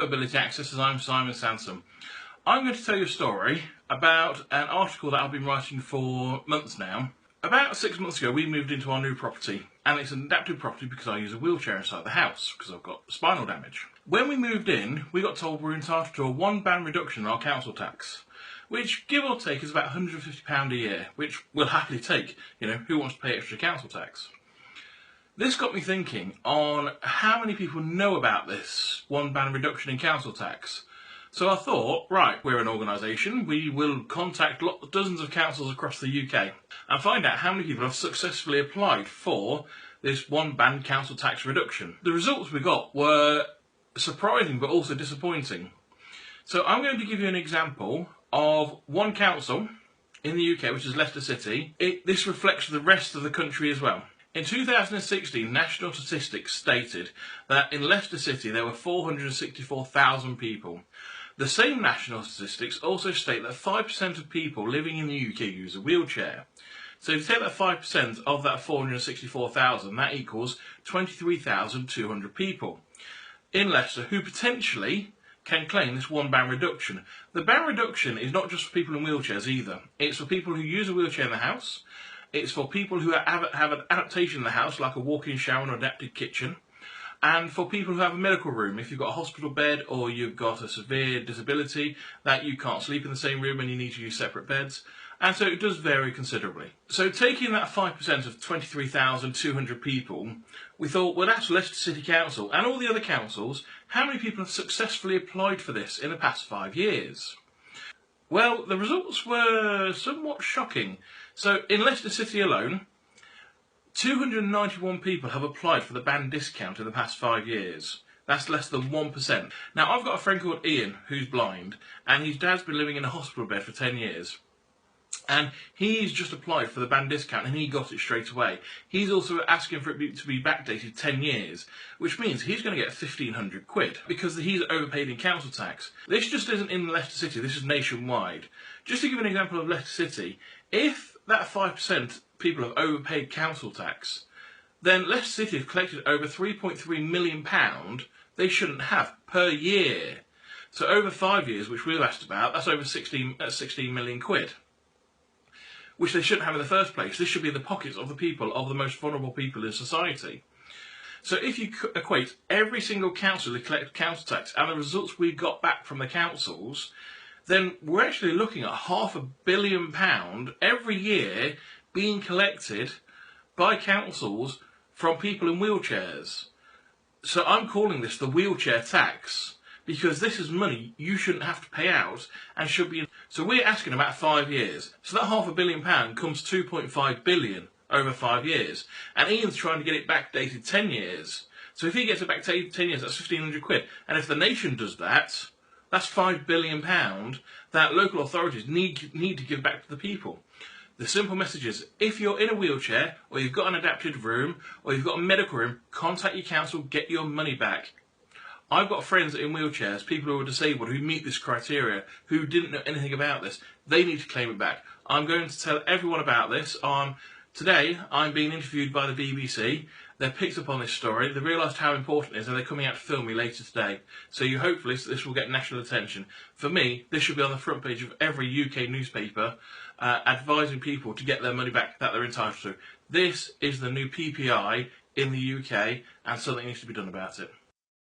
Hello Ability Accessors, I'm Simon Sansom. I'm going to tell you a story about an article that I've been writing for months now. About 6 months ago we moved into our new property, and it's an adapted property because I use a wheelchair inside the house because I've got spinal damage. When we moved in, we got told we're entitled to a £1 reduction in our council tax, which give or take is about £150 a year, which we'll happily take. You know, who wants to pay extra council tax? This got me thinking on how many people know about this £1 reduction in council tax. So I thought, right, we're an organisation, we will contact dozens of councils across the UK and find out how many people have successfully applied for this £1 council tax reduction. The results we got were surprising but also disappointing. So I'm going to give you an example of one council in the UK, which is Leicester City. This reflects the rest of the country as well. In 2016, National Statistics stated that in Leicester City there were 464,000 people. The same National Statistics also state that 5% of people living in the UK use a wheelchair. So if you take that 5% of that 464,000, that equals 23,200 people in Leicester who potentially can claim this £1 reduction. The ban reduction is not just for people in wheelchairs either. It's for people who use a wheelchair in the house. It's for people who have an adaptation in the house, like a walk-in shower or adapted kitchen. And for people who have a medical room, if you've got a hospital bed or you've got a severe disability that you can't sleep in the same room and you need to use separate beds. And so it does vary considerably. So taking that 5% of 23,200 people, we thought, well, that's Leicester City Council and all the other councils. How many people have successfully applied for this in the past 5 years? Well, the results were somewhat shocking. So in Leicester City alone, 291 people have applied for the band discount in the past 5 years. That's less than 1%. Now, I've got a friend called Ian who's blind, and his dad's been living in a hospital bed for 10 years. And he's just applied for the band discount and he got it straight away. He's also asking for it to be backdated 10 years, which means he's going to get 1,500 quid because he's overpaid in council tax. This just isn't in Leicester City, this is nationwide. Just to give an example of Leicester City, if that 5% people have overpaid council tax, then Leicester City have collected over £3.3 million they shouldn't have per year. So over 5 years, which we've asked about, that's over 16 million quid. Which they shouldn't have in the first place. This should be in the pockets of the people, of the most vulnerable people in society. So if you equate every single council who collected council tax and the results we got back from the councils, then we're actually looking at £500 million every year being collected by councils from people in wheelchairs. So I'm calling this the wheelchair tax, because this is money you shouldn't have to pay out and should be. So we're asking about 5 years. So that £500 million comes 2.5 billion over 5 years. And Ian's trying to get it backdated 10 years. So if he gets it backdated 10 years, that's 1,500 quid. And if the nation does that, that's £5 billion that local authorities need to give back to the people. The simple message is, if you're in a wheelchair, or you've got an adapted room, or you've got a medical room, contact your council, get your money back. I've got friends in wheelchairs, people who are disabled, who meet this criteria, who didn't know anything about this. They need to claim it back. I'm going to tell everyone about this. Today, I'm being interviewed by the BBC. They've picked up on this story. They realised how important it is, and they're coming out to film me later today. So hopefully this will get national attention. For me, this should be on the front page of every UK newspaper, advising people to get their money back that they're entitled to. This is the new PPI in the UK, and something needs to be done about it.